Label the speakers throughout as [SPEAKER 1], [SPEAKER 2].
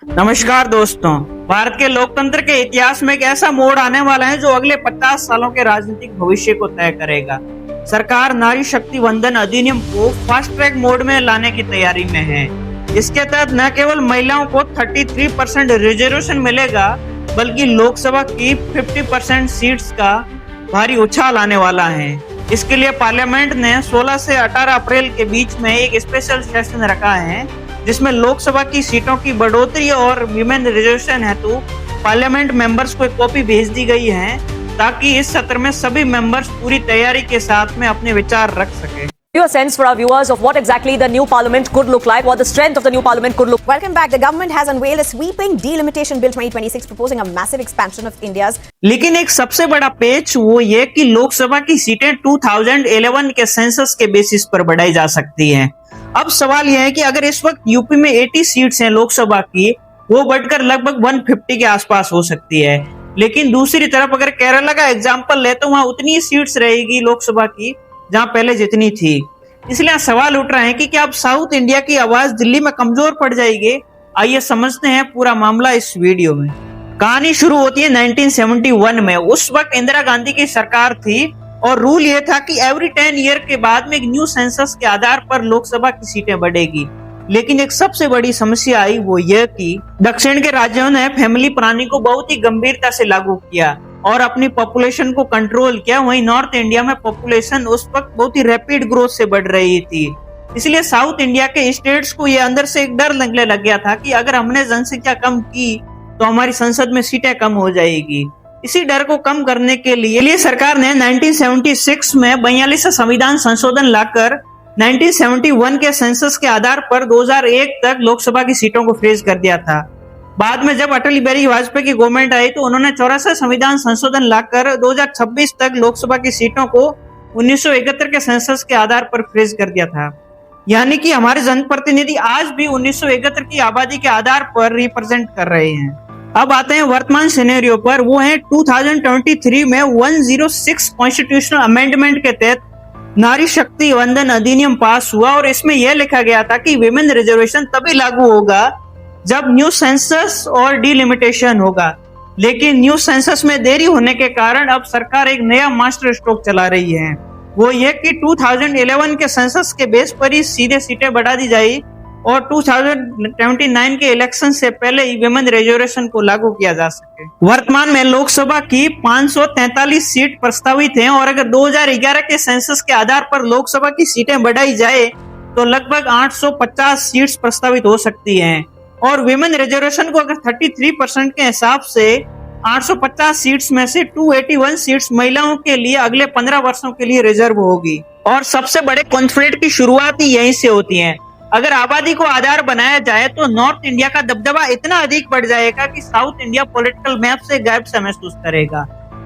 [SPEAKER 1] नमस्कार दोस्तों। भारत के लोकतंत्र के इतिहास में एक ऐसा मोड़ आने वाला है जो अगले 50 सालों के राजनीतिक भविष्य को तय करेगा। सरकार नारी शक्ति वंदन अधिनियम को फास्ट ट्रैक मोड में लाने की तैयारी में है। इसके तहत न केवल महिलाओं को 33% रिजर्वेशन मिलेगा, बल्कि लोकसभा की 50% सीट्स का भारी उछाल आने वाला है। इसके लिए पार्लियामेंट ने 16 से 18 अप्रैल के बीच में एक स्पेशल सेशन रखा है, जिसमें लोकसभा की सीटों की बढ़ोतरी और विमेन रिजर्वेशन हेतु पार्लियामेंट मेंबर्स को एक कॉपी भेज दी गई है, ताकि इस सत्र में सभी मेंबर्स पूरी तैयारी के साथ में अपने विचार रख सके।
[SPEAKER 2] Give a sense for our viewers of what exactly the new parliament could look like, what the strength of the new parliament could look.
[SPEAKER 3] Welcome back. The government has unveiled a sweeping delimitation bill 2026, proposing a massive expansion of India's.
[SPEAKER 1] लेकिन एक सबसे बड़ा पेच वो ये कि लोकसभा की सीटें 2011 के सेंसस के बेसिस पर बढ़ाई जा सकती हैं। अब सवाल यह है कि अगर इस वक्त यूपी में 80 सीट्स हैं लोकसभा की, वो बढ़कर लगभग 150 के आसपास हो सकती है। लेकिन दूसरी तरफ अगर केरला का एग्जाम्पल ले तो वहाँ उतनी ही सीट्स रहेगी लोकसभा की जहाँ पहले जितनी थी। इसलिए सवाल उठ रहा है कि क्या अब साउथ इंडिया की आवाज दिल्ली में कमजोर पड़ जाएगी? आइए समझते हैं पूरा मामला इस वीडियो में। कहानी शुरू होती है 1971 में। उस वक्त इंदिरा गांधी की सरकार थी और रूल ये था कि एवरी 10 ईयर के बाद में एक न्यू सेंसस के आधार पर लोकसभा की सीटें बढ़ेगी। लेकिन एक सबसे बड़ी समस्या आई, वो यह कि दक्षिण के राज्यों ने फैमिली प्लानिंग को बहुत ही गंभीरता से लागू किया और अपनी पॉपुलेशन को कंट्रोल किया। वहीं नॉर्थ इंडिया में पॉपुलेशन उस वक्त बहुत ही रैपिड ग्रोथ से बढ़ रही थी। इसलिए साउथ इंडिया के स्टेट्स को ये अंदर से एक डर लगने लग गया था कि अगर हमने जनसंख्या कम की तो हमारी संसद में सीटें कम हो जाएगी। इसी डर को कम करने के लिए सरकार ने 1976 में 42 संविधान संशोधन लाकर 1971 के सेंसस के आधार पर 2001 तक लोकसभा की सीटों को फ्रीज कर दिया था। बाद में जब अटल बिहारी वाजपेयी की गवर्नमेंट आई तो उन्होंने 84 संविधान संशोधन लाकर 2026 तक लोकसभा की सीटों को 1971 के सेंसस के आधार पर फ्रीज कर दिया था। यानी कि हमारे जनप्रतिनिधि आज भी 1971 की आबादी के आधार पर रिप्रेजेंट कर रहे हैं। अब आते हैं वर्तमान सिनेरियो पर। वो है 2023 में 106 कॉन्स्टिट्यूशनल अमेंडमेंट के तहत नारी शक्ति वंदन अधिनियम पास हुआ और इसमें यह लिखा गया था कि विमेन रिजर्वेशन तभी लागू होगा जब न्यू सेंसस और डिलिमिटेशन होगा। लेकिन न्यू सेंसस में देरी होने के कारण अब सरकार एक नया मास्टर स्ट्रोक चला रही है। वो ये कि 2011 के सेंसस के बेस पर ही सीधे सीटें बढ़ा दी जाए और 2029 के इलेक्शन से पहले ही विमेन रिजर्वेशन को लागू किया जा सके। वर्तमान में लोकसभा की 543 सीट प्रस्तावित हैं और अगर 2011 के सेंसस के आधार पर लोकसभा की सीटें बढ़ाई जाए तो लगभग 850 सीट्स प्रस्तावित हो सकती हैं और विमेन रिजर्वेशन को अगर 33% के हिसाब से 850 सीट्स में से 281 सीट्स महिलाओं के लिए अगले 15 वर्षों के लिए रिजर्व होगी। और सबसे बड़े कॉन्फ्लिक्ट की शुरुआत ही यहीं से होती है। अगर आबादी को आधार बनाया जाए तो नॉर्थ इंडिया का दबदबा इतना अधिक बढ़ जाएगा कि साउथ इंडिया पॉलिटिकल मैप से गायब सा महसूस करेगा।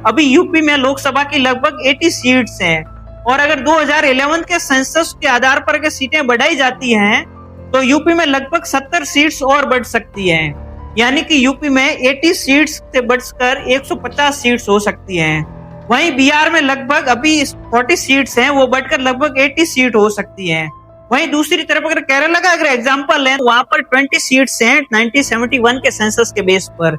[SPEAKER 1] अभी यूपी में लोकसभा की लगभग 80 सीट्स हैं और अगर 2011 के सेंसस के आधार पर अगर सीटें बढ़ाई जाती हैं तो यूपी में लगभग 70 सीट्स और बढ़ सकती हैं। यानी कि यूपी में 80 सीट्स से बढ़कर 150 सीट्स हो सकती हैं। वहीं बिहार में लगभग अभी 40 सीट्स हैं, वो बढ़कर लगभग 80 सीट हो सकती हैं। वहीं दूसरी तरफ अगर केरला का अगर एग्जांपल है तो वहां पर 20 सीट्स हैं 1971 के सेंसस के बेस पर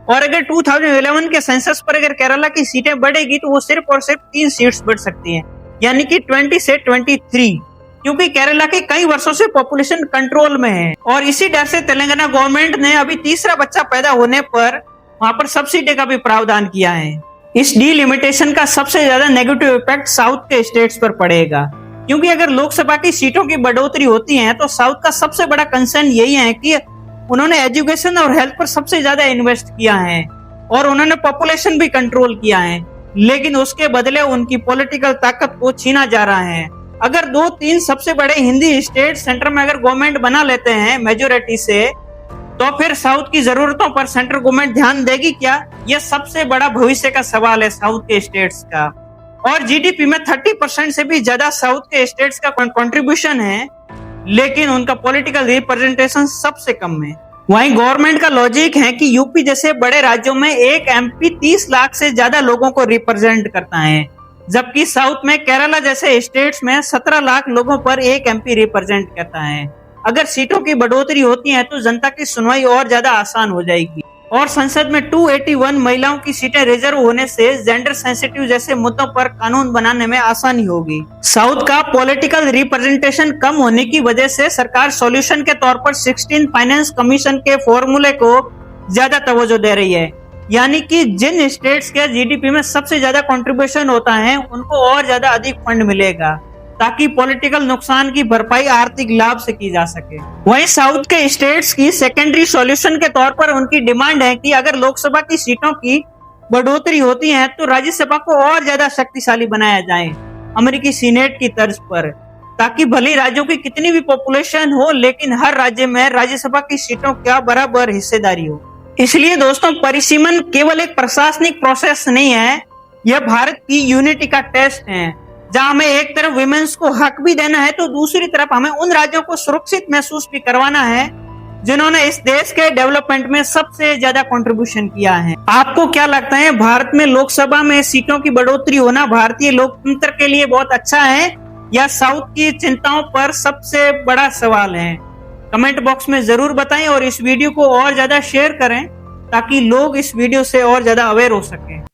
[SPEAKER 1] और अगर 2011 के सेंसस पर अगर केरला की सीटें बढ़ेगी तो वो सिर्फ और सिर्फ 3 सीट्स बढ़ सकती हैं, यानी कि 20 से 23, क्योंकि केरला के कई वर्षों से पॉपुलेशन कंट्रोल में है। और इसी डर से तेलंगाना गवर्नमेंट ने अभी तीसरा बच्चा पैदा होने पर वहां पर सब्सिडी का भी प्रावधान किया है। इस डिलिमिटेशन का सबसे ज्यादा नेगेटिव इफेक्ट साउथ के स्टेट्स पर पड़ेगा, क्योंकि अगर लोकसभा की सीटों की बढ़ोतरी होती है तो साउथ का सबसे बड़ा कंसर्न यही है कि उन्होंने एजुकेशन और हेल्थ पर सबसे ज्यादा इन्वेस्ट किया है और उन्होंने पॉपुलेशन भी कंट्रोल किया है, लेकिन उसके बदले उनकी पॉलिटिकल ताकत को छीना जा रहा है। अगर 2-3 सबसे बड़े हिंदी स्टेट सेंटर में अगर गवर्नमेंट बना लेते हैं मेजोरिटी से, तो फिर साउथ की जरूरतों पर सेंट्रल गवर्नमेंट ध्यान देगी क्या? यह सबसे बड़ा भविष्य का सवाल है साउथ के स्टेट्स का। और जीडीपी में 30% से भी ज्यादा साउथ के स्टेट्स का कंट्रीब्यूशन है, लेकिन उनका पॉलिटिकल रिप्रेजेंटेशन सबसे कम है। वहीं गवर्नमेंट का लॉजिक है कि यूपी जैसे बड़े राज्यों में एक एमपी 30 लाख से ज्यादा लोगों को रिप्रेजेंट करता है, जबकि साउथ में केरला जैसे स्टेट्स में 17 लाख लोगों पर एक एमपी रिप्रेजेंट करता है। अगर सीटों की बढ़ोतरी होती है तो जनता की सुनवाई और ज्यादा आसान हो जाएगी और संसद में 281 महिलाओं की सीटें रिजर्व होने से जेंडर सेंसिटिव जैसे मुद्दों पर कानून बनाने में आसानी होगी। साउथ का पॉलिटिकल रिप्रेजेंटेशन कम होने की वजह से सरकार सॉल्यूशन के तौर पर 16 फाइनेंस कमीशन के फॉर्मूले को ज्यादा तवज्जो दे रही है, यानी कि जिन स्टेट्स के जीडीपी में सबसे ज्यादा कंट्रीब्यूशन होता है उनको और ज्यादा अधिक फंड मिलेगा ताकि पॉलिटिकल नुकसान की भरपाई आर्थिक लाभ से की जा सके। वहीं साउथ के स्टेट्स की सेकेंडरी सॉल्यूशन के तौर पर उनकी डिमांड है कि अगर लोकसभा की सीटों की बढ़ोतरी होती है तो राज्यसभा को और ज्यादा शक्तिशाली बनाया जाए अमेरिकी सीनेट की तर्ज पर, ताकि भले राज्यों की कितनी भी पॉपुलेशन हो लेकिन हर राज्य में राज्यसभा की सीटों का बराबर हिस्सेदारी हो। इसलिए दोस्तों, परिसीमन केवल एक प्रशासनिक प्रोसेस नहीं है, यह भारत की यूनिटी का टेस्ट है, जहां हमें एक तरफ विमेंस को हक भी देना है तो दूसरी तरफ हमें उन राज्यों को सुरक्षित महसूस भी करवाना है जिन्होंने इस देश के डेवलपमेंट में सबसे ज्यादा कंट्रीब्यूशन किया है। आपको क्या लगता है, भारत में लोकसभा में सीटों की बढ़ोतरी होना भारतीय लोकतंत्र के लिए बहुत अच्छा है या साउथ की चिंताओं पर सबसे बड़ा सवाल है? कमेंट बॉक्स में जरूर बताएं और इस वीडियो को और ज्यादा शेयर करें ताकि लोग इस वीडियो से और ज्यादा अवेयर हो सकें।